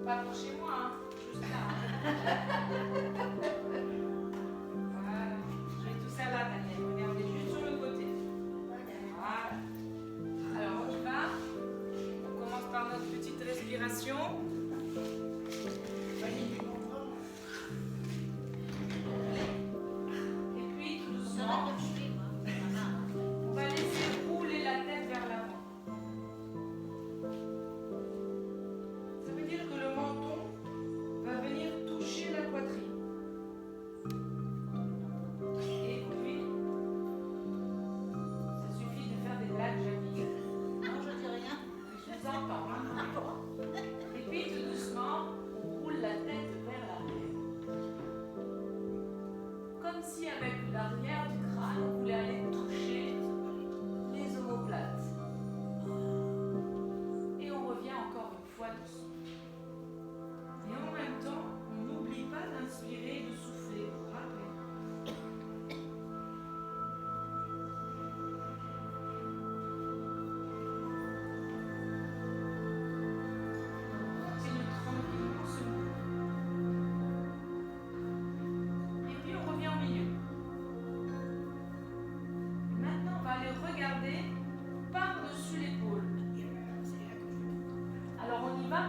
Pas pour chez moi, hein. Juste là. Hein. Voilà. Je vais tout ça là, Daniel. Regardez juste sur le côté. Voilà. Alors on y va. On commence par notre petite respiration. Et puis tout doucement, on va laisser rouler la tête vers l'avant. Ça veut dire que le menton va venir toucher la poitrine. Et puis, ça suffit de faire des blagues, Jackie. Non, je dis rien. Je vous entends. Hein. Et puis tout doucement, on roule la tête vers l'arrière. Comme si avec l'arrière du crâne, on voulait aller toucher les omoplates. Et on revient encore une fois doucement. Et en même temps, on n'oublie pas d'inspirer et de souffler. Vous vous rappelez? Continue tranquillement ce mouvement. Et puis on revient au milieu. Maintenant, on va aller regarder par-dessus l'épaule. Alors on y va.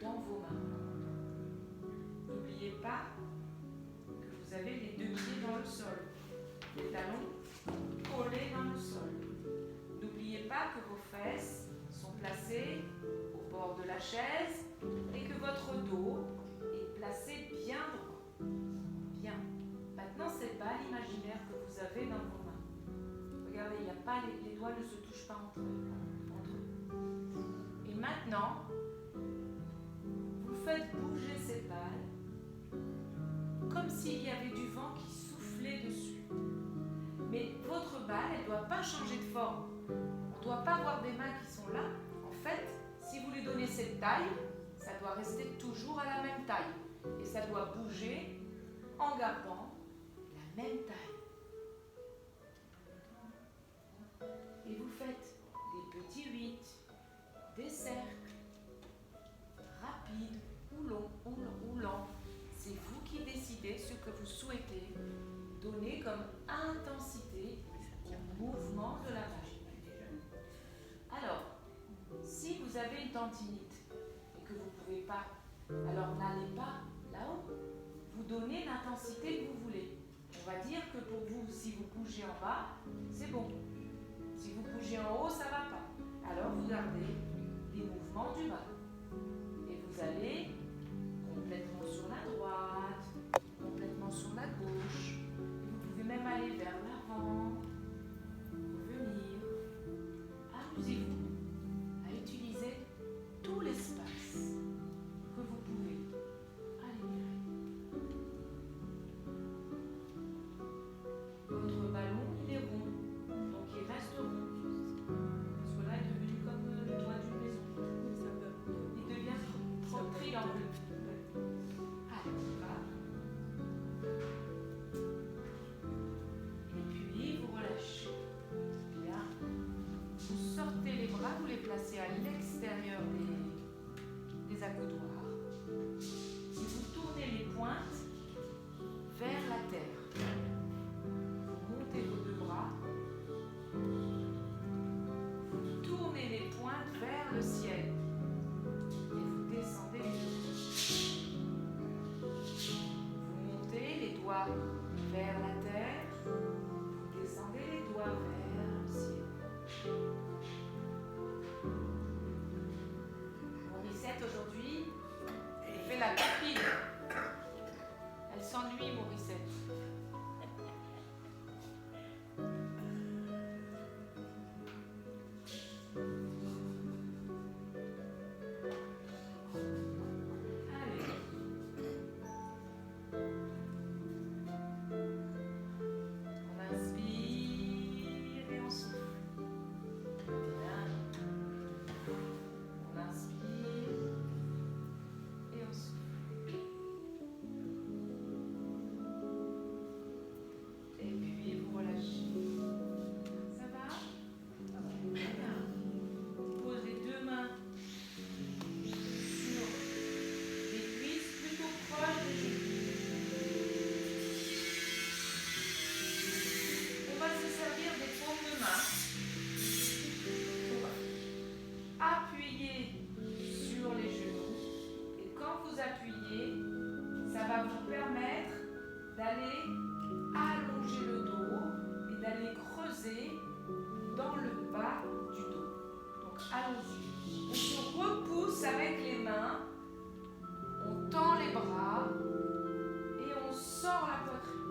dans vos mains. N'oubliez pas que vous avez les deux pieds dans le sol, les talons collés dans le sol. N'oubliez pas que vos fesses sont placées au bord de la chaise et que votre dos est placé bien droit. Bien. Maintenant, cette balle imaginaire que vous avez dans vos mains. Regardez, il n'y a pas, les doigts ne se touchent pas entre eux. Et maintenant, vous faites bouger cette balle comme s'il y avait du vent qui soufflait dessus. Mais votre balle, elle ne doit pas changer de forme. On ne doit pas avoir des mains qui sont là. En fait, si vous lui donnez cette taille, ça doit rester toujours à la même taille. Et ça doit bouger en gardant la même taille. Et vous faites des petits 8, des cercles, rapides ou lents. C'est vous qui décidez ce que vous souhaitez donner comme intensité au mouvement de la magie. Alors, si vous avez une tendinite et que vous ne pouvez pas, alors n'allez pas là-haut. Vous donnez l'intensité que vous voulez. On va dire que pour vous, si vous bougez en bas, c'est bon. Si vous bougez en haut, ça ne va pas. Alors vous gardez les mouvements du bas. Et vous allez complètement sur la droite, complètement sur la gauche. Vous pouvez même aller vers l'avant, revenir. Amusez-vous à utiliser tout l'espace que vous pouvez. Allez. Votre ballon, il est rond, donc il reste rond. Parce que là, il est devenu comme le toit d'une maison. Il devient trop triangle. Allez, on va. Et puis, vous relâchez. Bien. Vous sortez les bras, vous les placez à l'extérieur des accoudoirs. Et vous tournez les pointes vers la terre. Vous montez vos deux bras. Vous tournez les pointes vers le ciel. Et vous descendez les deux. Vous montez les doigts vers la terre. Vous descendez les doigts vers le ciel. Mauricette, aujourd'hui, elle fait la copine. Elle s'ennuie, Mauricette. Allez. On inspire et on souffle. Bien. On inspire et on souffle. Et puis vous relâchez. Ça va? Bien. Vous posez les deux mains sur les cuisses plutôt proches des genoux. On va se servir des paumes de main pour appuyer sur les genoux. Et quand vous appuyez, ça va vous permettre d'aller allonger le dos et d'aller creuser dans le bas du dos. Donc allons-y. On se repousse avec les mains, on tend les bras et on sort la poitrine.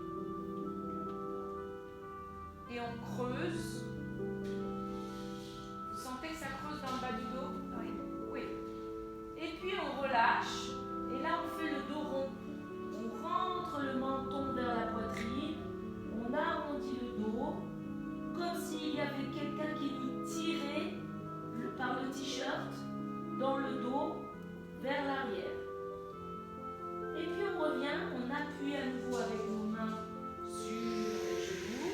Et on creuse. Vous sentez que ça creuse dans le bas du dos? Oui. Oui. Et puis on relâche. Et là on fait le dos rond. On rentre le menton vers la poitrine. On arrondit le dos. Comme s'il y avait quelqu'un qui nous tirait par le t-shirt dans le dos vers l'arrière. Et puis on revient, on appuie à nouveau avec nos mains sur les genoux.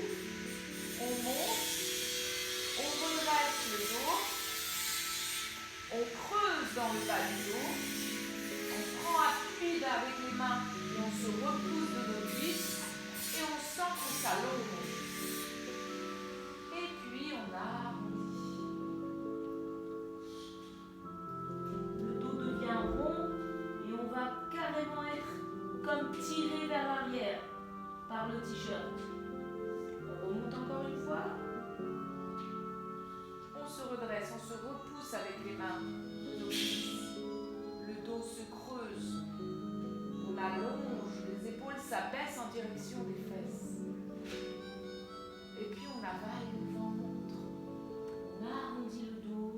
On monte, on redresse le dos, on creuse dans le bas du dos, on prend appui avec les mains et on se repousse de nos cuisses et on sent que ça s'allonge. Et puis on arrondit. Le dos devient rond le t-shirt. On remonte encore une fois. On se redresse, on se repousse avec les mains. Le dos se creuse. On allonge, les épaules s'abaissent en direction des fesses. Et puis on avale le ventre. On arrondit le dos.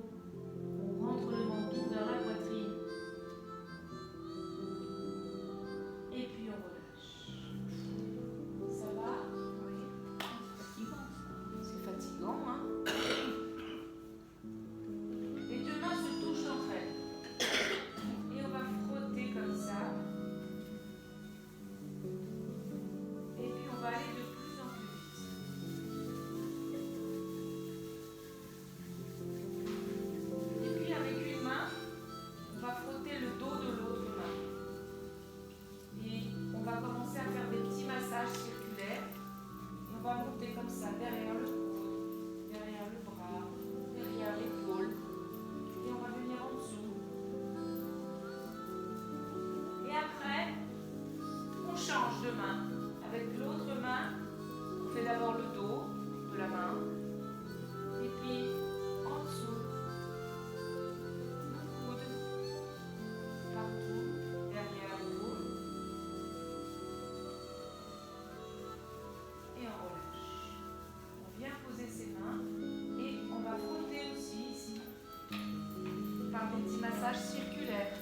On rentre le menton vers la poitrine. Et puis on relâche. Ça va? Oui. C'est fatigant, hein? Les deux mains se touchent entre elles. Et on va frotter comme ça. Et puis on va aller de plus en plus vite. Et puis avec une main, on va frotter le dos de l'autre main. Et on va commencer à faire des petits massages circulaires. Et on va monter comme ça derrière le coude, derrière le bras, derrière l'épaule. Et on va venir en dessous. Et après, on change de main. Avec l'autre main, on fait d'abord le dos de la main. Et puis en dessous, le coude, partout, derrière l'épaule. Et on relâche. On vient poser ses mains et on va frotter aussi ici par des petits massages circulaires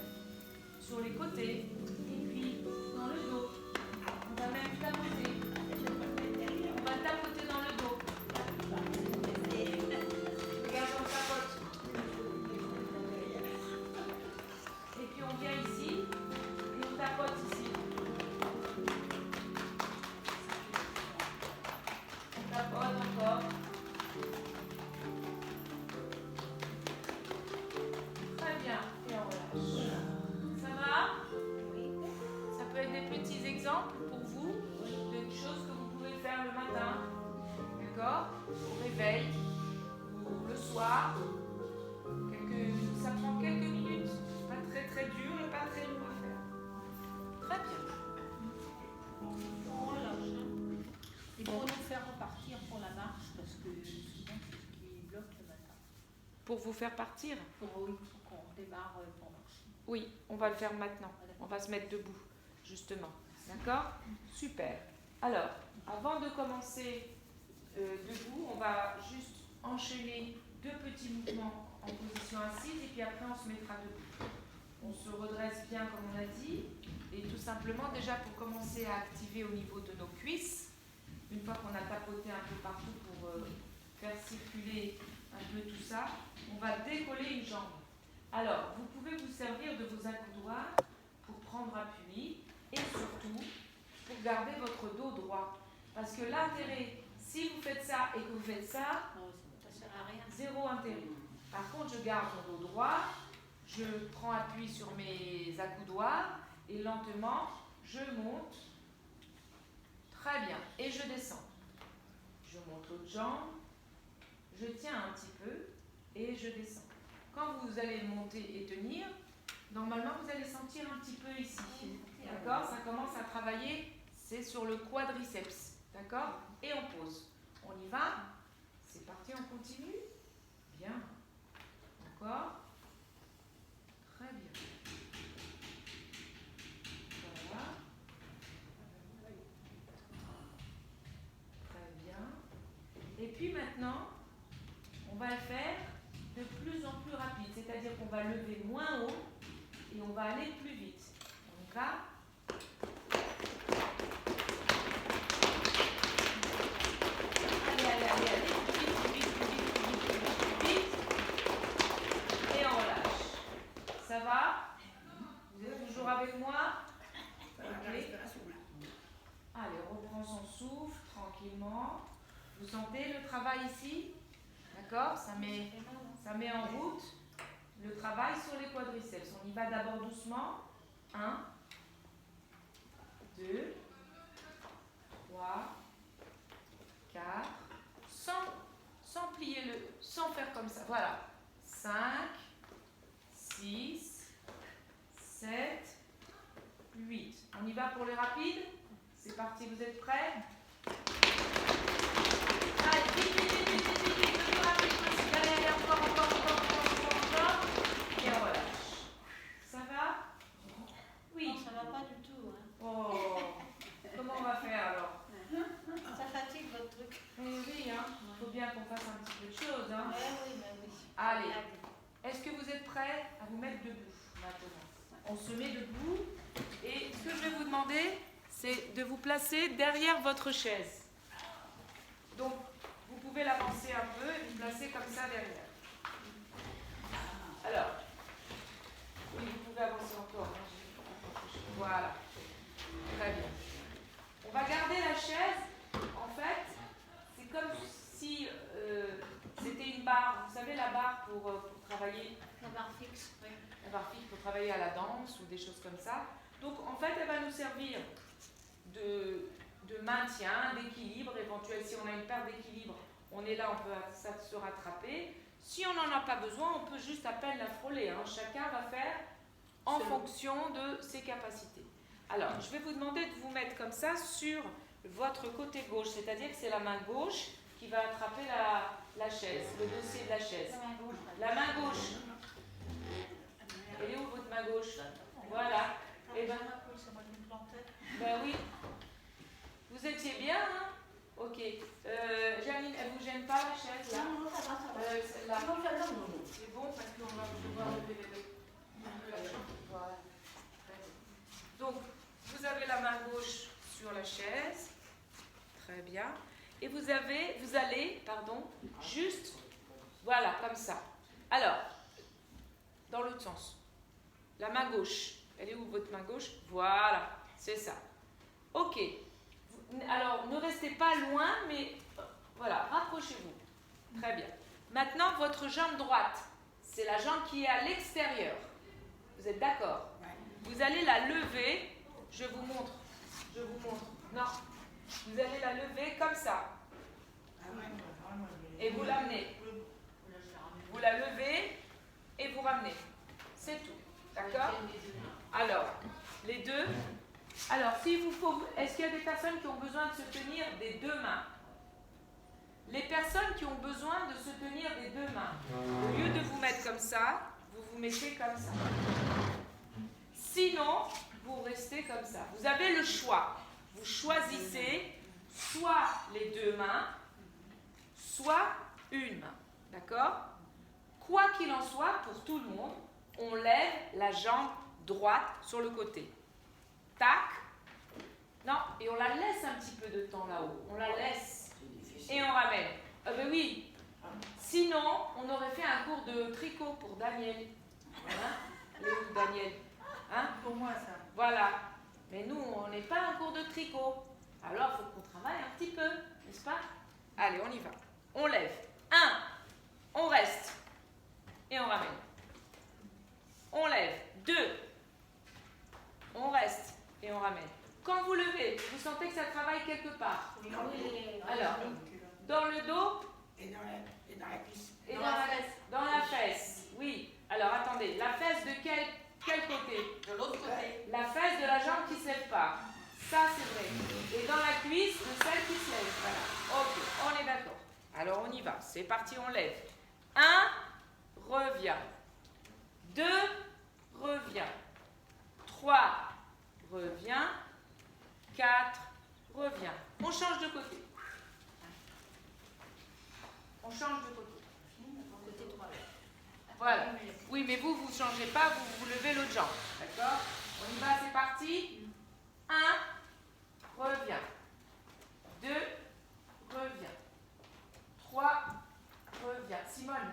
sur les côtés et puis dans le dos. On va même tapoter. On va tapoter dans le dos. Regarde, on tapote. Et puis on vient ici et on tapote ici. On tapote encore. Très bien. Et on relâche. Ça va? Ça peut être des petits exemples pour vous, de choses que vous pouvez faire le matin, d'accord? Au réveil, ou le soir. Ça prend quelques minutes, pas très très dur et pas très lourd à faire. Très bien. On relâche. Et pour nous faire repartir pour la marche, parce que souvent c'est ce qui bloque le matin. Pour vous faire partir? Pour qu'on démarre pour marcher. Oui, on va le faire maintenant. On va se mettre debout, justement. D'accord? Super. Alors, avant de commencer debout, on va juste enchaîner 2 petits mouvements en position assise et puis après on se mettra debout. On se redresse bien comme on a dit et tout simplement déjà pour commencer à activer au niveau de nos cuisses, une fois qu'on a tapoté un peu partout pour faire circuler un peu tout ça, on va décoller une jambe. Alors, vous pouvez vous servir de vos accoudoirs pour prendre appui et surtout pour garder votre dos droit. Parce que l'intérêt, si vous faites ça et que vous faites ça, Ça sert à rien. zéro intérêt. Par contre, je garde mon dos droit, je prends appui sur mes accoudoirs et lentement, je monte. Très bien. Et je descends. Je monte l'autre jambe, je tiens un petit peu et je descends. Quand vous allez monter et tenir, normalement, vous allez sentir un petit peu ici. D'accord? Ça commence à travailler, c'est sur le quadriceps. D'accord? Et on pose. On y va? C'est parti, on continue? Bien. Encore? Très bien. Voilà. Très bien. Et puis maintenant, on va le faire de plus en plus rapide. C'est-à-dire qu'on va lever moins haut et on va aller plus vite. On y va? Allez. Vite. Et on relâche. Ça va? Vous êtes toujours avec moi? Ok. Allez, on reprend son souffle tranquillement. Vous sentez le travail ici? D'accord? Ça met en route le travail sur les quadriceps. On y va d'abord doucement. 1, 2, 3, 4, sans plier sans faire comme ça. Voilà. 5, 6, 7, 8. On y va pour les rapides? C'est parti, vous êtes prêts? Allez, vite, vite, vite, vite, vite, vite, le plus rapide possible. Allez, allez, encore. Et on relâche. Ça va? Oui. Non, ça va pas du tout. Hein. Oh, comment on va faire alors? Ça fatigue votre truc. Oui, hein. Il faut bien qu'on fasse un petit peu de choses, hein. Oui. Allez, est-ce que vous êtes prêts à vous mettre debout maintenant? On se met debout et ce que je vais vous demander, c'est de vous placer derrière votre chaise. Donc, vous pouvez l'avancer un peu et vous placer comme ça derrière. Alors, oui, vous pouvez avancer encore. Hein. Voilà, très bien. On va garder la chaise. En fait, c'est comme si c'était une barre. Vous savez, la barre pour travailler. La barre fixe, oui. La barre fixe pour travailler à la danse ou des choses comme ça. Donc, en fait, elle va nous servir de maintien, d'équilibre éventuel. Si on a une perte d'équilibre, on est là, on peut se rattraper. Si on n'en a pas besoin, on peut juste à peine la frôler. Hein. Chacun va faire en fonction de ses capacités. Alors, je vais vous demander de vous mettre comme ça sur votre côté gauche, c'est-à-dire que c'est la main gauche qui va attraper la chaise, le dossier de la chaise. La main gauche. Elle est où votre main gauche? Voilà. Et ben oui. Vous étiez bien, hein? Ok. Janine, elle vous gêne pas la chaise là? Non, ça va. Celle-là. C'est bon parce qu'on va devoir lever les deux. Voilà. Donc, vous avez la main gauche sur la chaise. Très bien. Et vous allez, juste, voilà, comme ça. Alors, dans l'autre sens. La main gauche. Elle est où votre main gauche? Voilà, c'est ça. Ok. Alors, ne restez pas loin, mais voilà, rapprochez-vous. Très bien. Maintenant, votre jambe droite, c'est la jambe qui est à l'extérieur. Vous êtes d'accord? Vous allez la lever. Je vous montre. Non. Vous allez la lever comme ça. Et vous l'amenez. Vous la levez et vous ramenez. C'est tout. D'accord? Alors, les deux. Alors, est-ce qu'il y a des personnes qui ont besoin de se tenir des deux mains? Les personnes qui ont besoin de se tenir des deux mains, au lieu de vous mettre comme ça, vous vous mettez comme ça. Sinon, vous restez comme ça. Vous avez le choix. Vous choisissez soit les deux mains, soit une main. D'accord? Quoi qu'il en soit, pour tout le monde, on lève la jambe droite sur le côté. Tac. Non, et on la laisse un petit peu de temps là-haut. On la laisse. Et on ramène. Ben oui. Sinon, on aurait fait un cours de tricot pour Daniel. Hein? Daniel. Hein? Pour moi, ça. Voilà. Mais nous, on n'est pas un cours de tricot. Alors, il faut qu'on travaille un petit peu. N'est-ce pas? Allez, on y va. On lève. 1. On reste. Et on ramène. On lève. 2. On reste. Et on ramène. Quand vous levez, vous sentez que ça travaille quelque part. Alors, dans le dos et dans la cuisse. Et dans la fesse. Oui. Alors, attendez. La fesse de quel côté? De l'autre côté. La fesse de la jambe qui ne se lève pas. Ça, c'est vrai. Et dans la cuisse de celle qui se lève. Voilà. Ok, on est d'accord. Alors, on y va. C'est parti, on lève. 1, reviens. 2, reviens. 3, reviens. 4, reviens. On change de côté. On change de côté. Voilà. Oui, mais vous ne changez pas, vous levez l'autre jambe. D'accord? On y va, c'est parti. 1, reviens. 2, reviens. 3, reviens. Simone,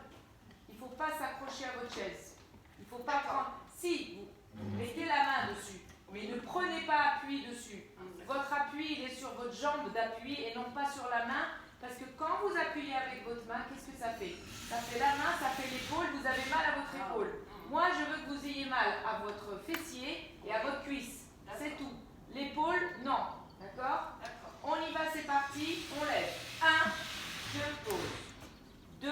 il ne faut pas s'accrocher à votre chaise. Il ne faut pas prendre... Si, vous mettez la main dessus, mais ne prenez pas appui dessus. Votre appui, il est sur votre jambe d'appui et non pas sur la main. Parce que quand vous appuyez avec votre main, qu'est-ce que ça fait? Ça fait la main, ça fait l'épaule, vous avez mal à votre épaule. Moi, je veux que vous ayez mal à votre fessier et à votre cuisse. C'est tout. L'épaule, non. D'accord? On y va, c'est parti. On lève. 1, je pose. 2,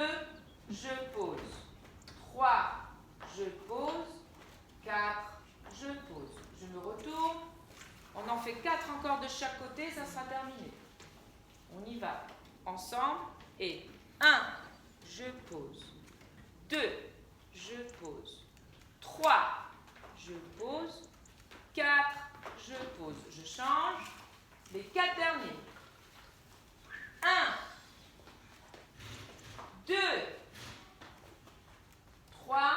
je pose. 3, je pose. 4, je pose. Je me retourne. On en fait 4 encore de chaque côté, ça sera terminé. On y va. ensemble. Et 1, je pose. 2, je pose. 3, je pose. 4, je pose. Je change. Les 4 derniers. 1, 2, 3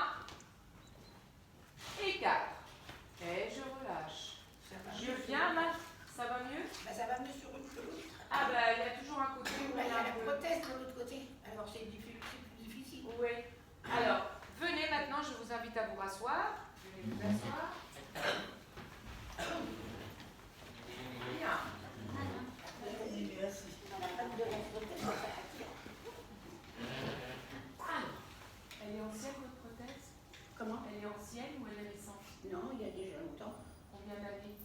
et 4. Et je relâche. Je viens là. Ça va mieux? Ben, ça va mieux sur une que l'autre. Ah ben, il y a toujours un côté où Ben, il y a la un peu. prothèse de l'autre côté. Alors c'est plus difficile. Oui. Alors, venez maintenant, je vous invite à vous rasseoir. Venez vous asseoir. Bien. Merci. Alors, elle est ancienne votre prothèse? Comment? Elle est ancienne ou elle est récente? Non, il y a déjà longtemps. Combien d'années?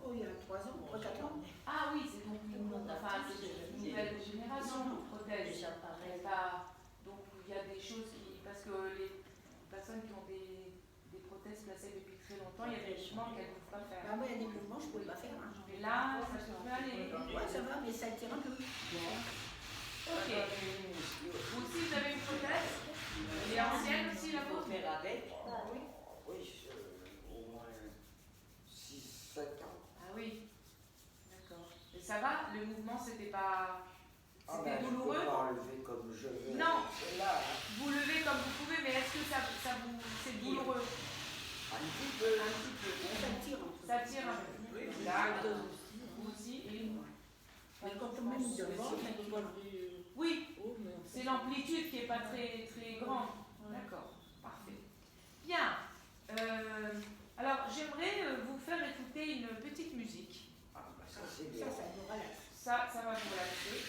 Oh, il y a 3 ans, 4 ans. Ah oui, c'est donc une nouvelle génération de prothèses. Elle va- Donc il y a des choses qui. Parce que les personnes qui ont des prothèses placées depuis très longtemps, il y a des mouvements qu'elles ne peuvent pas faire. Ah, moi, il y a des mouvements, je ne pouvais pas faire. Hein. Et là, ça se peut aller. Ouais, ça va, mais ça tire un peu. Ok. Vous aussi, vous avez une prothèse? Elle est ancienne aussi, la vôtre? Faire avec. Oui. Oui, au moins 6-7 ans. Ah oui. D'accord. Et ça va? Le mouvement, c'était pas. Ah C'était ben, douloureux? je peux pas enlever comme je veux. Non. C'est là, hein. Vous levez comme vous pouvez, mais est-ce que ça vous. C'est douloureux? Un petit peu. Un petit peu. Ça tire un peu. Ça tire un peu. Oui, D'accord. Vous aussi et moi. Mais quand on met devant, ça tire. Oui, c'est l'amplitude qui n'est pas très, très grande. D'accord, parfait. Bien. Alors, j'aimerais vous faire écouter une petite musique. Ah, ben, ça c'est bien. Ça nous relaxe. Ça va vous relaxer.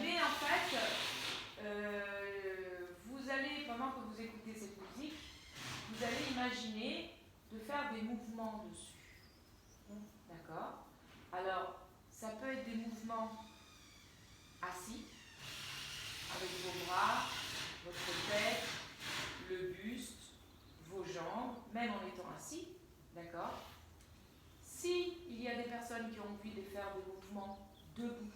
Mais en fait, vous allez, pendant que vous écoutez cette musique, vous allez imaginer de faire des mouvements dessus. D'accord? Alors, ça peut être des mouvements assis, avec vos bras, votre tête, le buste, vos jambes, même en étant assis. D'accord? Si il y a des personnes qui ont envie de faire des mouvements debout,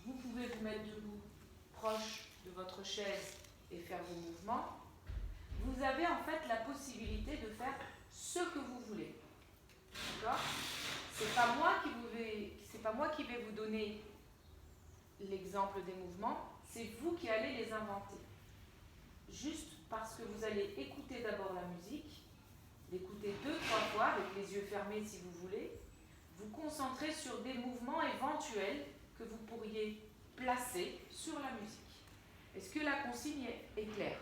vous pouvez vous mettre debout, proche de votre chaise et faire vos mouvements. Vous avez en fait la possibilité de faire ce que vous voulez. D'accord? C'est pas moi qui vais vous donner l'exemple des mouvements, c'est vous qui allez les inventer. Juste parce que vous allez écouter d'abord la musique, l'écouter 2-3 fois avec les yeux fermés si vous voulez, vous concentrer sur des mouvements éventuels que vous pourriez placer sur la musique. Est-ce que la consigne est claire?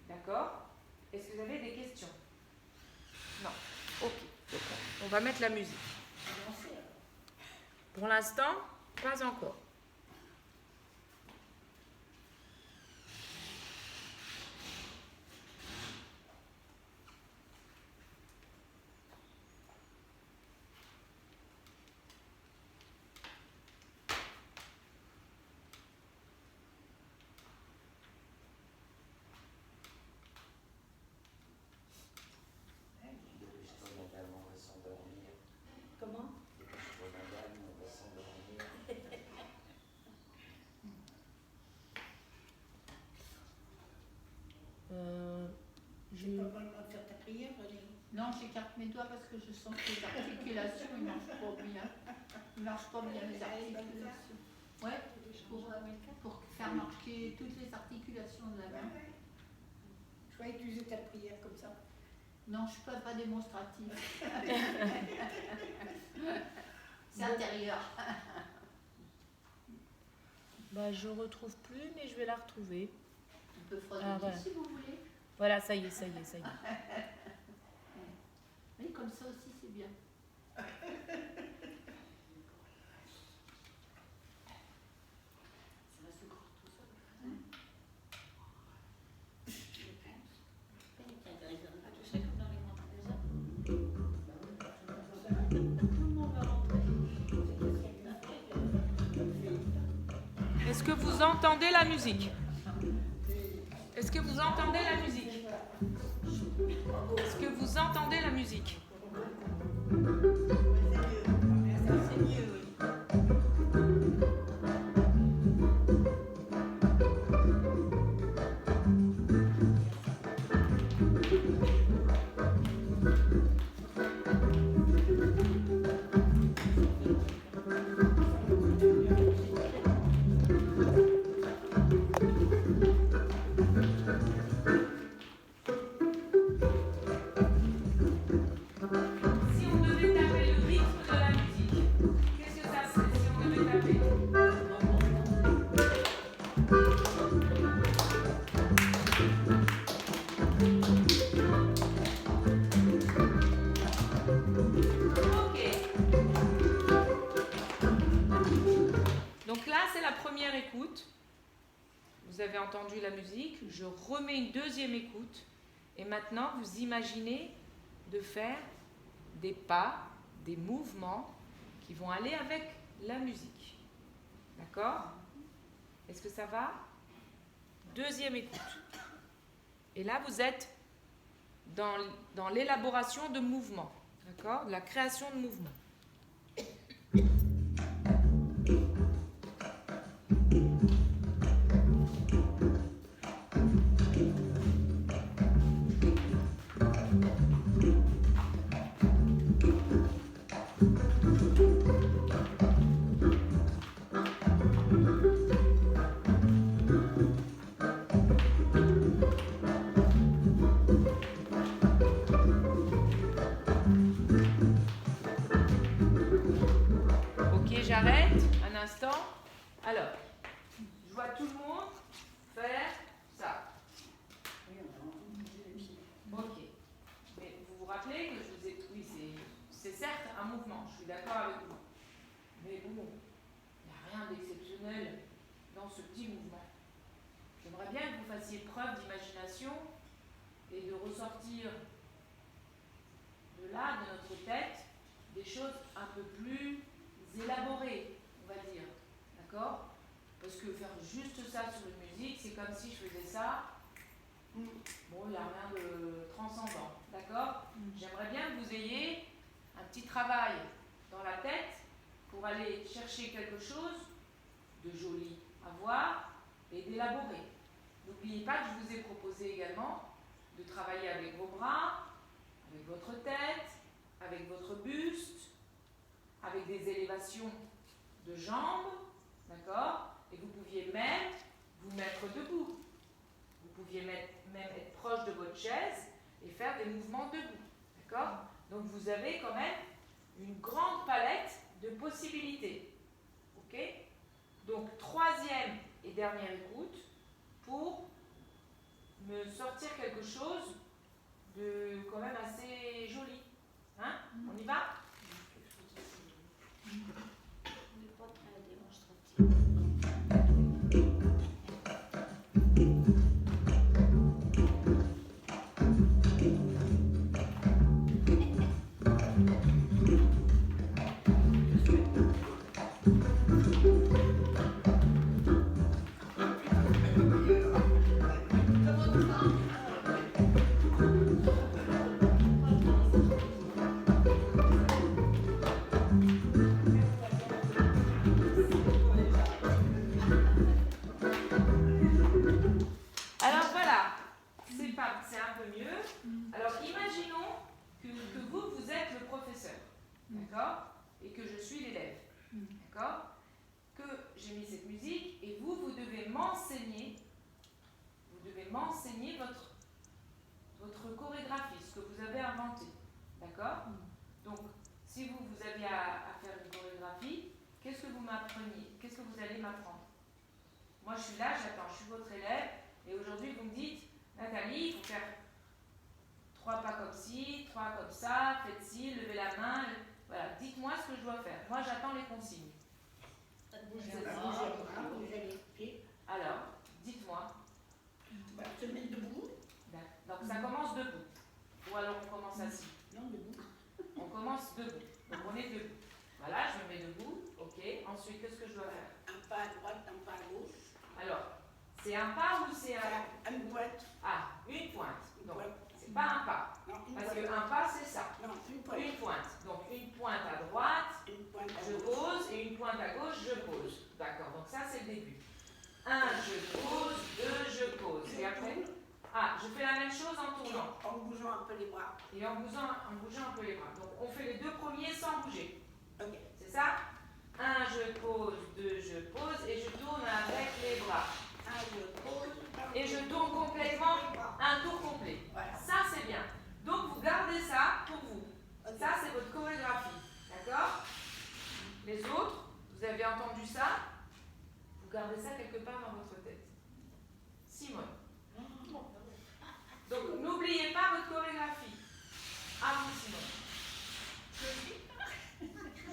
D'accord? Est-ce que vous avez des questions? Non. Ok. On va mettre la musique. Pour l'instant, pas encore. Dépêche-toi, madame, on va s'endormir. Comment? Dépêche-toi, madame, on va s'endormir. J'ai pas le droit de faire ta prière, Valérie. Non, j'écarte mes doigts parce que je sens que les articulations, ils ne marchent pas bien. Ils ne marchent pas bien, les articulations. Ouais, pour faire marcher toutes les articulations de la main. Je vais utiliser ta prière comme ça. Non, je ne suis pas démonstrative. C'est intérieur. Bah, je retrouve plus, mais je vais la retrouver. On peut frotter voilà. si vous voulez. Voilà, ça y est, ça y est, ça y est. Mais comme ça aussi, c'est bien. Ça va se croire tout seul. Tu sais comme dans les montres des hommes. Tout le monde va rentrer. Est-ce que vous entendez la musique? Est-ce que vous entendez la musique? Est-ce que vous entendez la musique? C'est mieux, oui. Si on devait taper le rythme de la musique, qu'est-ce que ça serait si on devait taper? Ok. Donc là, c'est la première écoute. Vous avez entendu la musique. Je remets une deuxième écoute. Et maintenant, vous imaginez de faire des pas, des mouvements qui vont aller avec la musique. D'accord? Est-ce que ça va? Deuxième écoute. Et là, vous êtes dans l'élaboration de mouvements. D'accord? De la création de mouvements. Ok, j'arrête un instant. Alors, je vois tout le monde faire ça. Ok. Mais vous vous rappelez que je vous ai... Oui, c'est certes un mouvement, je suis d'accord avec vous. Mais bon, il n'y a rien d'exceptionnel dans ce petit mouvement. J'aimerais bien que vous fassiez preuve d'imagination et de ressortir de là, de notre tête, des choses un peu plus élaborées, on va dire. D'accord? Parce que faire juste ça sur une musique, c'est comme si je faisais ça. Bon, il n'y a rien de transcendant. D'accord? J'aimerais bien que vous ayez un petit travail dans la tête pour aller chercher quelque chose de joli à voir et d'élaborer. N'oubliez pas que je vous ai proposé également de travailler avec vos bras, avec votre tête, avec votre buste, avec des élévations de jambes, d'accord? Et vous pouviez même vous mettre debout. Vous pouviez même être proche de votre chaise et faire des mouvements debout, d'accord? Donc vous avez quand même une grande palette de possibilités, ok? Donc troisième et dernière écoute pour me sortir quelque chose de quand même assez joli. Hein? On y va? On n'est pas très démonstratif. Alors voilà, c'est un peu mieux. Alors imaginons que vous êtes le professeur, d'accord? Et que je suis l'élève, d'accord? Que j'ai mis cette musique et vous devez m'enseigner votre chorégraphie, ce que vous avez inventé, d'accord? Donc, si vous aviez à faire une chorégraphie, qu'est-ce que vous m'appreniez? Qu'est-ce que vous allez m'apprendre? Moi, je suis là, j'attends, je suis votre élève, et aujourd'hui, vous me dites, Nathalie, il faut faire 3 pas comme ci, 3 comme ça, faites ci, levez la main, voilà, dites-moi ce que je dois faire. Moi, j'attends les consignes. Bouger les bras, bouger les pieds. Alors, dites-moi. Se mettre debout. Donc, ça commence debout. Ou alors, on commence assis. Non, debout. On commence debout. Donc, on est debout. Voilà, je me mets debout. Ok. Ensuite, qu'est-ce que je dois faire? Un pas à droite, un pas à gauche. Alors, c'est un pas ou c'est Une pointe. Ah, une pointe. Une Donc, pointe. c'est pas un pas. Non, une Parce pointe. qu'un pas, c'est ça. Non, une pointe. Une pointe. Donc, une pointe à droite, Une pointe à je gauche. pose, et une pointe à gauche, je pose. D'accord, donc ça, c'est le début. 1, je pose, 2, je pose. Et après, je fais la même chose en tournant. En bougeant un peu les bras. Et en bougeant un peu les bras. Donc, on premier sans bouger. Ok. C'est ça? 1, je pose, 2, je pose et je tourne avec les bras. Ah, je pose. Et je tourne complètement, un tour complet. Voilà. Ça, c'est bien. Donc, vous gardez ça pour vous. Ok. Ça, c'est votre chorégraphie. D'accord? Les autres, vous avez entendu ça? Vous gardez ça quelque part dans votre tête. Simone. Donc, n'oubliez pas votre chorégraphie. À vous, Simone.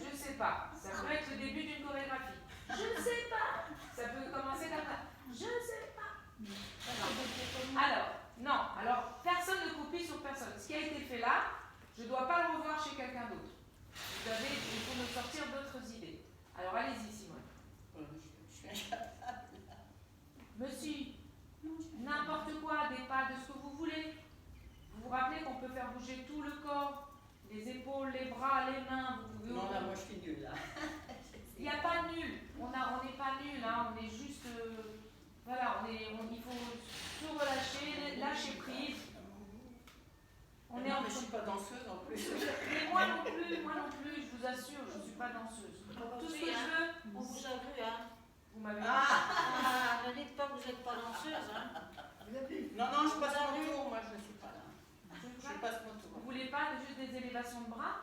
Je sais pas. Ça peut être le début d'une chorégraphie. Je ne sais pas. Ça peut commencer comme ça. Je ne sais pas. Alors, non. Alors, personne ne copie sur personne. Ce qui a été fait là, je ne dois pas le revoir chez quelqu'un d'autre. Il faut me sortir d'autres idées. Alors, allez-y, Simone. Monsieur, n'importe quoi, des pas, de ce que vous voulez. Vous vous rappelez qu'on peut faire bouger tout le corps, les épaules, les bras, les mains. Vous pouvez Non, là, moi, je suis nulle, là. il n'y a pas de nul. On n'est pas nul, hein. On est juste. Voilà, il faut tout relâcher, lâcher prise. On est Non, en mais je suis pas danseuse en plus. Mais moi non plus, je vous assure, je ne suis pas danseuse. Tout ce que je veux, On vous a vu, hein. vous m'avez Ah, ne dites pas que vous n'êtes pas danseuse, hein. Non, non, je passe mon tour, moi, je ne suis pas là. Je passe mon Vous tour. voulez pas juste des élévations de bras?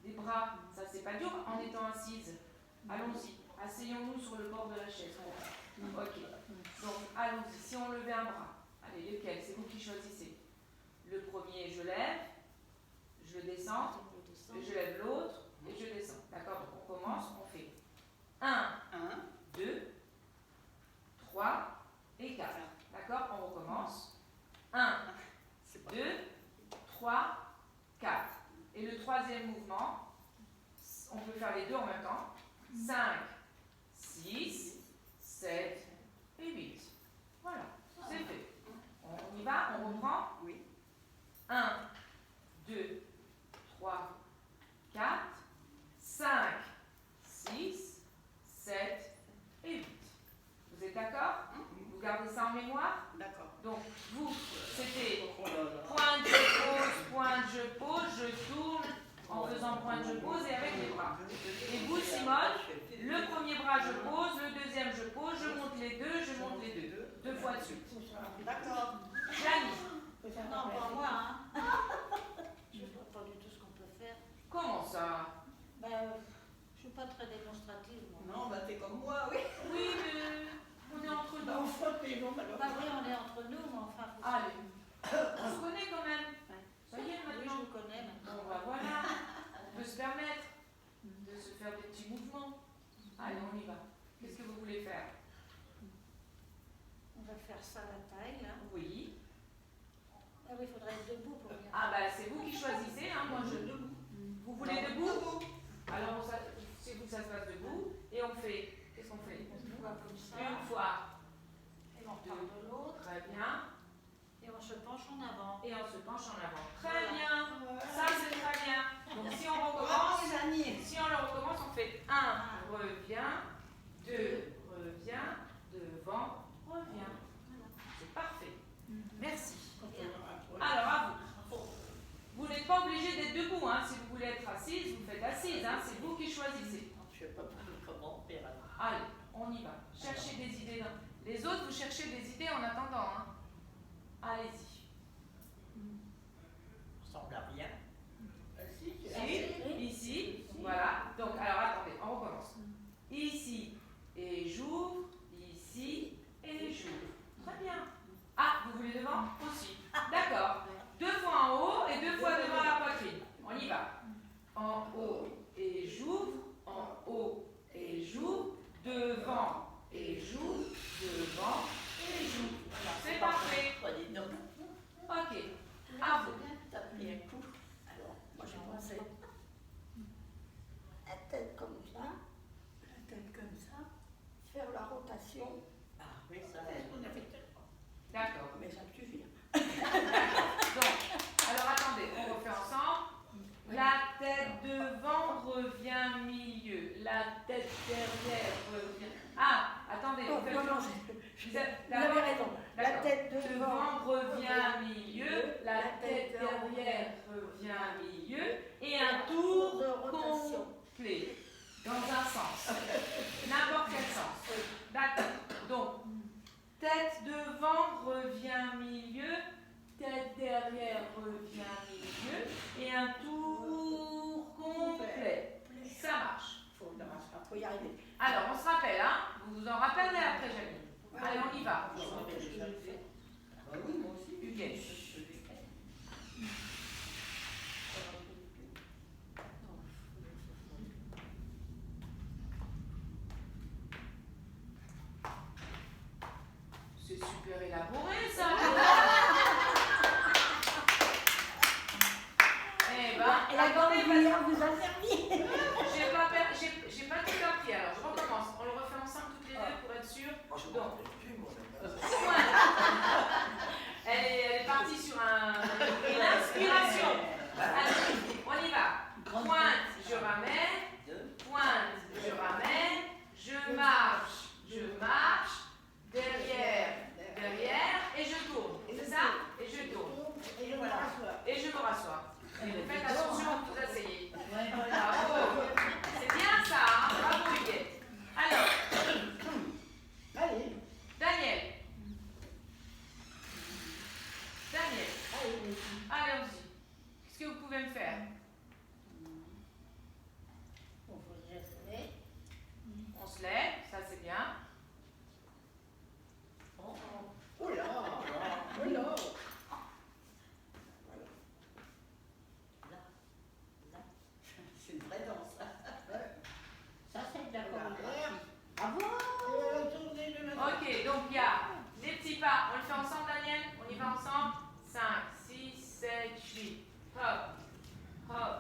Des bras, ça c'est pas dur en étant assise. Allons-y, asseyons-nous sur le bord de la chaise. Ok, donc allons-y, si on levait un bras, allez, lequel? C'est vous qui choisissez. Le premier, je lève, je descends, et je lève l'autre, et je descends. D'accord? Donc on commence, on fait 1, 2, 3 et 4. D'accord? On recommence. 1, 2, 3, 4. Et le troisième mouvement, on peut faire les deux en même temps. 5, 6, 7 et 8. Voilà, c'est fait. On y va, on reprend. Oui. 1, 2, 3, 4, 5, 6, 7 et 8. Vous êtes d'accord? Vous gardez ça en mémoire? D'accord. Donc, vous, c'était Oh là là. pointe, je pose, je tourne en faisant pointe, je pose et avec les bras. Et vous, Simone, le premier bras, je pose, le deuxième, je pose, je monte les deux, deux fois de suite. D'accord. Janie, Non, pas moi, hein. Je ne vois pas du tout ce qu'on peut faire. comment ça? Ben, je suis pas très démonstrative, moi. Non, bah t'es comme moi, oui. Oui, mais on est entre Bah, on nous. frotte les jambes alors. Bah oui, on est entre nous, mais enfin, faut Allez, on se connaît quand même. Ça y est Oui, je maintenant. vous connais maintenant. Bon, bah voilà, on peut se permettre de se faire des petits mouvements. Allez, on y va. Qu'est-ce que vous voulez faire? On va faire ça à la taille, là. Oui. Ah oui, il faudrait être debout pour bien. Ah bah c'est vous qui choisissez, hein. Moi je... Vous voulez debout? Alors c'est vous que ça se passe debout. Et on fait... Qu'est-ce qu'on fait? Une fois comme ça. Une fois. Et on part de l'autre. Très bien. Et on se penche en avant. Et on se penche en avant. Très bien. Ça c'est très bien. Donc si on recommence, si on le recommence, on fait 1, revient, 2, revient, devant, revient. C'est parfait. Merci. Alors à vous. Vous n'êtes pas obligé d'être debout, hein. Si vous voulez être assise, vous faites assise, hein. C'est vous qui choisissez. Je sais pas comment faire. Allez, on y va. Cherchez des idées. Les autres, vous cherchez des idées en attendant, hein. Allez-y. Ça ressemble à rien. Ici, voilà. Donc, alors attendez, on recommence. Ici, et j'ouvre. Ici, et j'ouvre. Très bien. Ah, vous voulez devant aussi. D'accord. 2 fois en haut et 2 fois devant la poitrine. On y va. En haut et j'ouvre. En haut et j'ouvre. Devant et j'ouvre. Devant et j'ouvre. C'est parfait. Ok. À vous. T'as pris un coup. Alors, moi j'ai pensé La tête comme ça, la tête comme ça. faire la rotation. Ah oui, ça. D'accord. Mais ça me suffit. Donc, alors attendez, on refait ensemble. La tête devant revient milieu. La tête derrière revient. Ah, attendez, Non, on fait non, non, Vous êtes vous avez d'accord? raison. La D'accord. tête devant. Devant revient milieu. La tête derrière revient milieu. Et un tour rappelle, hein. Vous vous en rappellerez après, Jamie. Allez, on y va. Je me rappelle déjà. Bah oui, moi aussi. Huguette. C'est super élaboré, ça. Eh ben, Et la grande attendez, lumière vous a servi. j'ai pas tout appris, alors je recommence. On le refait ensemble toutes les deux pour être sûr. Moi, je ne Donc, m'en rappelle plus, moi. elle est partie sur une inspiration. Allez, on y va. Pointe, je ramène. Pointe, je ramène. Je marche. Derrière, et je tourne. C'est ça? Et je tourne. Et je me rassois. Et je me rassois. Et vous faites attention quand vous asseyez. Ouais, Bravo. C'est bien ça, hein? Bravo, Huguette. Alors, Allez. Daniel. Allez. Allez-y. Qu'est-ce que vous pouvez me faire? Bon, faut que je se lève. On se lève, ça c'est bien. Oh là. Oh là. C'est une vraie danse. Ça, c'est de la chorégraphie. Bravo. Ok, donc il y a les petits pas. On le fait ensemble, Daniel? On y va ensemble? 5, 6, 7, 8. Hop, hop,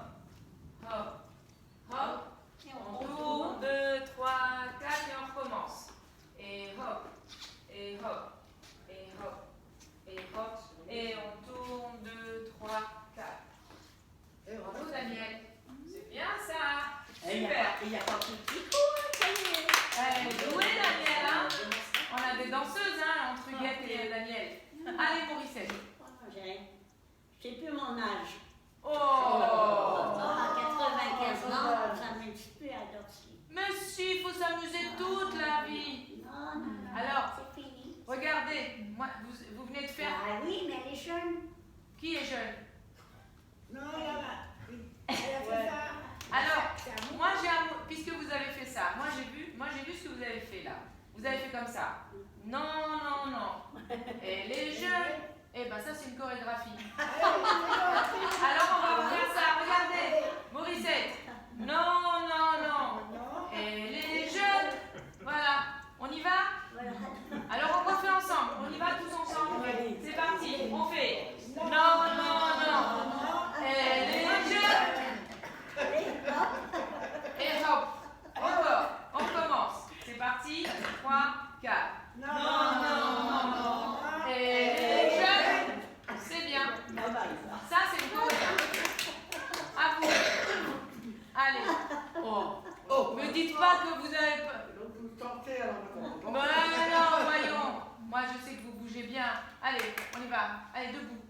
hop, hop. On tourne, 2, 3, 4 et on recommence. Et hop, et hop, et hop, et hop. Et on tourne, 2, 3, 4. Bravo, Daniel. C'est bien ça. Super. Il n'y a pas de petit coup, ça y est. Elle est douée, Daniel, hein? On a des danseuses, hein, entre Huguette et Daniel. Allez, Morissette. Je sais plus mon âge. Oh! À 95 ans, ça m'excite plus à danser. Mais si, il faut s'amuser toute la vie. Non, non, non. Alors, c'est fini. regardez, moi, vous venez de faire... Ah oui, mais elle est jeune. Qui est jeune? Non, elle a fait ça. Alors, moi, puisque vous avez fait ça, moi j'ai vu ce que vous avez fait là. Vous avez fait comme ça. Non, non, non. Elle est jeune. Eh ben ça, c'est une chorégraphie. Alors, on va faire ça. Regardez. Morissette. Non, non, non. Elle est jeune. Voilà. On y va? Alors, on refait ensemble. On y va tous ensemble. C'est parti. On fait. Non, non, non. Elle est jeune. Et hop. Encore. On commence. C'est parti. 3, 4. Non, non, non, non. Elle est jeune. C'est bien. Ça, c'est une chorégraphie. À vous. Allez. Oh. Me dites pas que vous avez pas. Donc vous tentez alors. Ben non, voyons. Moi, je sais que vous bougez bien. Allez, on y va. Allez, debout.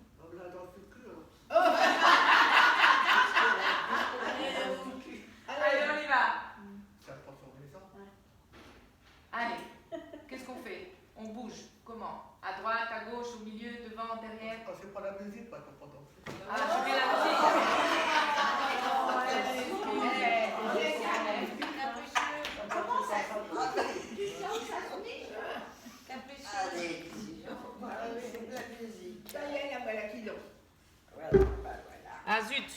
Allez, on y va. Allez, qu'est-ce qu'on fait? On bouge. Comment? À droite, à gauche, au milieu, devant, derrière. C'est pas la musique, pas qu'on danse. Ah, je mets la musique. Comment ça Allez, c'est de la musique. Ça y est, la voilà qui danse. Voilà, voilà. Ah zut.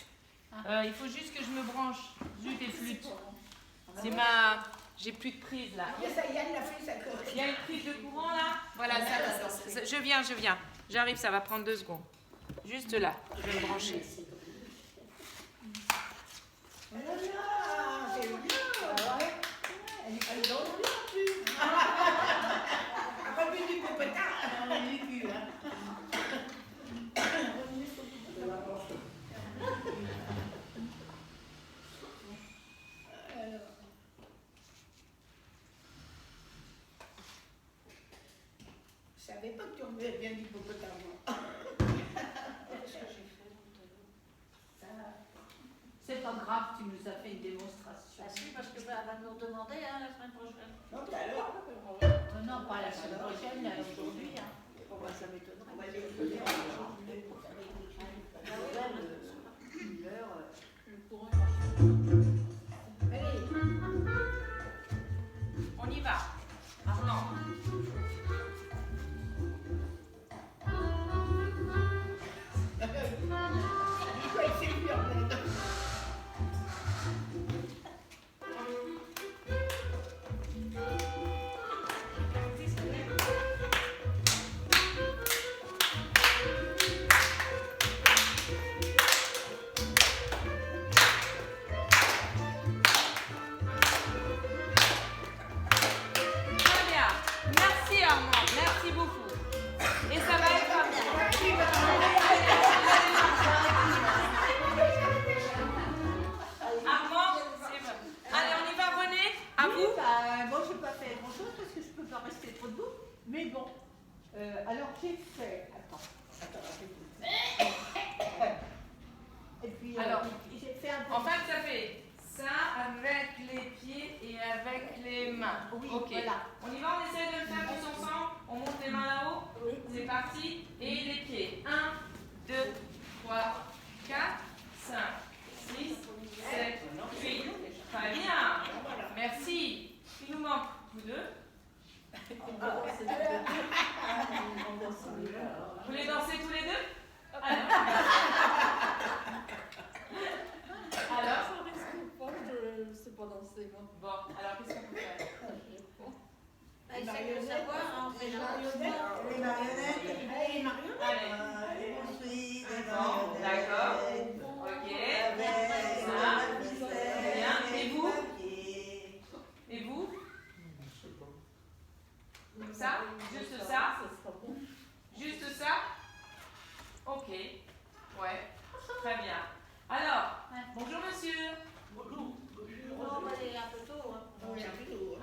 Il faut juste que je me branche. Zut et flûte. C'est ma... J'ai plus de prise là. Ça y est, elle a fait sa Il y a une prise de courant là? Voilà, ça, je viens. J'arrive, ça va prendre 2 secondes. Juste là, je vais me brancher. C'est bien. Elle danse bien, tu. Après, puis du popotin. Je savais pas que tu revenais bien du popotin, moi. C'est pas grave, tu nous as fait une démonstration. Ah si, parce que elle va nous demander hein, la semaine prochaine. Non, tout à l'heure. Non, pas la semaine prochaine, là, aujourd'hui. Hein. Ça m'étonnerait. On va les écouter. On y va. rester trop debout. Mais bon, alors j'ai fait. Attends. Et puis, Alors, j'ai fait un peu. En fait, ça fait ça avec les pieds et avec les mains. Oui, Ok. voilà. On y va, on essaie de le faire tous ensemble. On monte les mains là-haut. C'est parti. Et les pieds. 1, 2, 3, 4, 5, 6, 7, 8. Très bien. Merci. Il nous manque vous deux. Vous voulez danser tous les deux? Alors, Je sais pas danser, moi. bon, alors qu'est-ce qu'on peut faire? Essaye de savoir, hein, on fait Les marionnettes. Les marionnettes. Allez, Les construits, des bon, marionnettes. d'accord. Ok. Avec Ça. la ficelle, Bien. Et vous? papier. Et vous? Comme ça? Juste ça? Juste ça? Ok. Ouais. Très bien. Alors, bonjour monsieur. On va aller un peu tôt. Hein.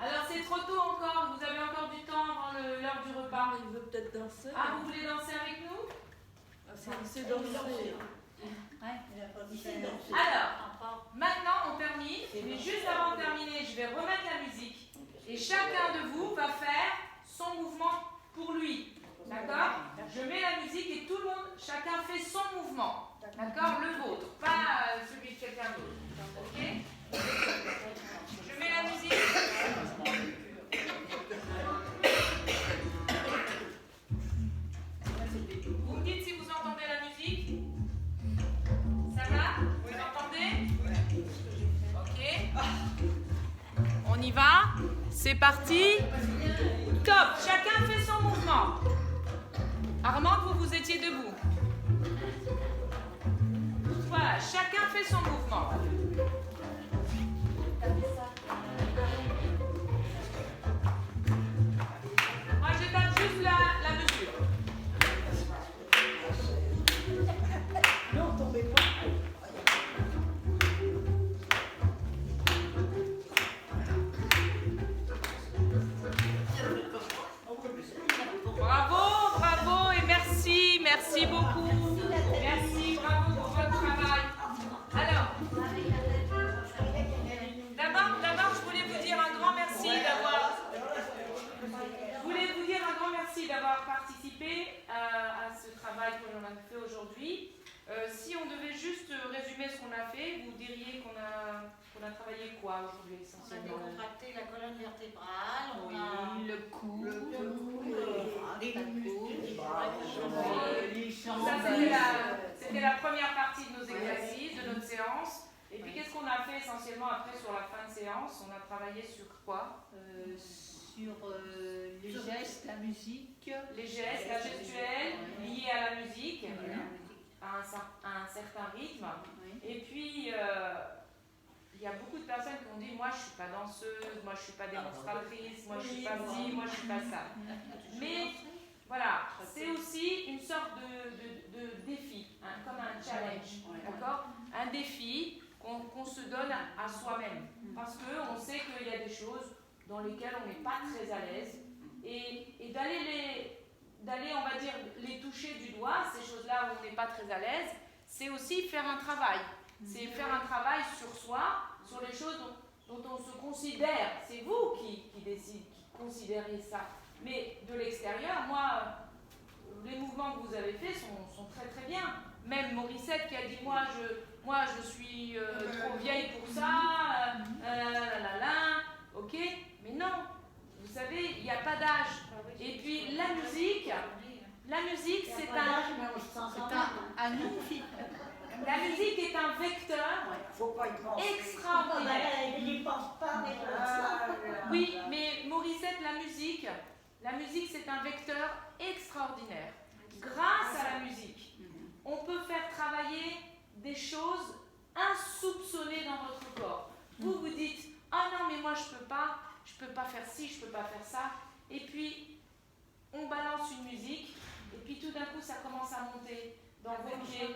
Alors c'est trop tôt encore, vous avez encore du temps avant l'heure du repas. Il veut peut-être danser. Ah, vous voulez danser avec nous? C'est danser. Alors, maintenant on termine, mais juste avant de terminer, je vais remettre la musique. Et chacun de vous va faire son mouvement pour lui. D'accord? Je mets la musique et tout le monde, chacun fait son mouvement. D'accord? Le vôtre, pas celui de quelqu'un d'autre. Ok? Je mets la musique. Vous me dites si vous entendez la musique? Ça va? Vous entendez? Ok. On y va? C'est parti. Top. Chacun fait son mouvement. Armand, vous étiez debout. Voilà, chacun fait son mouvement. Moi, je tape juste la mesure. Non, tombez pas. Bravo, bravo et merci, merci beaucoup. Merci, bravo pour votre travail. Alors, d'abord, je voulais vous dire un grand merci d'avoir participé à ce travail que l'on a fait aujourd'hui. Si on devait juste résumer ce qu'on a fait, vous diriez qu'on a travaillé quoi aujourd'hui On a essentiellement? décontracté la colonne vertébrale, on Oui, a le cou, les Donc ça, c'était la première partie de nos exercices, de notre séance. Et puis qu'est-ce qu'on a fait essentiellement après sur la fin de séance? On a travaillé sur quoi? sur les gestes, la musique. Les gestes, la gestuelle liée à la musique, à un certain rythme. Et puis, il y a beaucoup de personnes qui ont dit, moi je ne suis pas danseuse, moi je ne suis pas démonstratrice, moi je ne suis pas ci, moi je ne suis pas ça. Mais voilà, c'est aussi une sorte de défi, hein, comme un challenge, d'accord? Un défi qu'on se donne à soi-même. Parce qu'on sait qu'il y a des choses dans lesquelles on n'est pas très à l'aise. Et d'aller, on va dire, les toucher du doigt, ces choses-là où on n'est pas très à l'aise, c'est aussi faire un travail. C'est faire un travail sur soi, sur les choses dont on se considère. C'est vous qui décidez, qui considérez ça. Mais de l'extérieur, moi, les mouvements que vous avez faits sont très très bien. Même Morissette qui a dit, moi je suis trop vieille pour ça, ok, mais non, vous savez, il n'y a pas d'âge. Et puis la musique, c'est un outil. La musique est un vecteur extraordinaire. Il n'y pense pas, mais Oui, mais Morissette, la musique c'est un vecteur extraordinaire. Grâce à la musique, on peut faire travailler des choses insoupçonnées dans votre corps. Vous vous dites, ah non mais moi je peux pas faire ci, je peux pas faire ça. Et puis on balance une musique et puis tout d'un coup ça commence à monter dans vos pieds.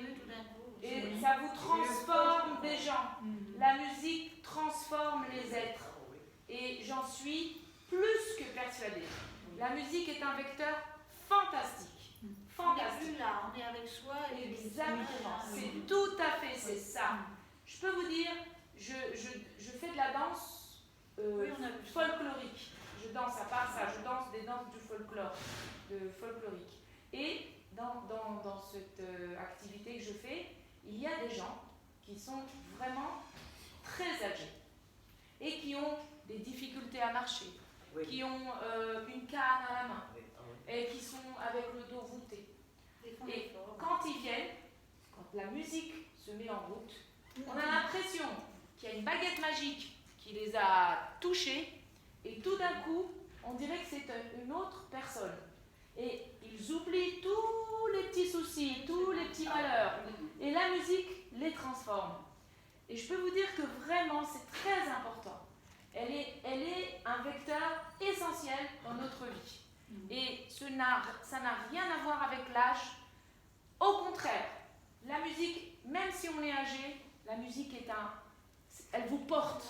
Et ça vous transforme des gens. La musique transforme les êtres. Et j'en suis plus que persuadée. La musique est un vecteur fantastique. On est Fantastique. plus là, on est avec soi. Et Exactement. C'est tout à fait, c'est ça. Je peux vous dire, je fais de la danse Oui, on a vu ça. folklorique. Je danse à part ça, je danse des danses du folklore, de folklorique. Et dans cette activité que je fais, il y a des gens qui sont vraiment très âgés et qui ont des difficultés à marcher, Oui. qui ont une canne à la main Oui, ah oui. et qui sont avec le dos voûté. Des fois, Et on est fort. quand ils viennent, quand la musique se met en route, on a l'impression qu'il y a une baguette magique qui les a touchés et tout d'un coup, on dirait que c'est une autre personne. Et ils oublient tous les petits soucis, tous les petits malheurs. Et la musique les transforme. Et je peux vous dire que vraiment, c'est très important. Elle est un vecteur essentiel dans notre vie. Et ça n'a rien à voir avec l'âge. Au contraire, la musique, même si on est âgé, la musique elle vous porte.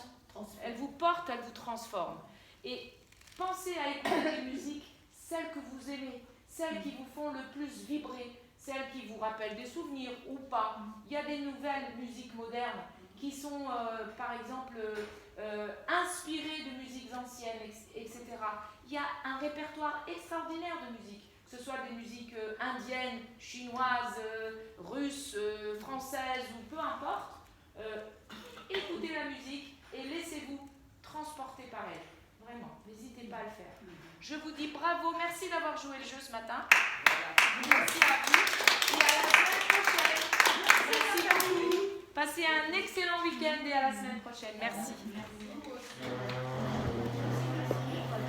Elle vous porte, elle vous transforme. Et pensez à écouter des musiques, celles que vous aimez, celles qui vous font le plus vibrer, celles qui vous rappellent des souvenirs ou pas. Il y a des nouvelles musiques modernes qui sont, par exemple, inspirées de musiques anciennes, etc. Il y a un répertoire extraordinaire de musique, que ce soit des musiques indiennes, chinoises, russes, françaises ou peu importe. Écoutez la musique et laissez-vous transporter par elle. Vraiment, n'hésitez pas à le faire. Je vous dis bravo, merci d'avoir joué le jeu ce matin. Merci à vous et à la semaine prochaine. Merci beaucoup. Passez un excellent week-end et à la semaine prochaine. Merci. Merci.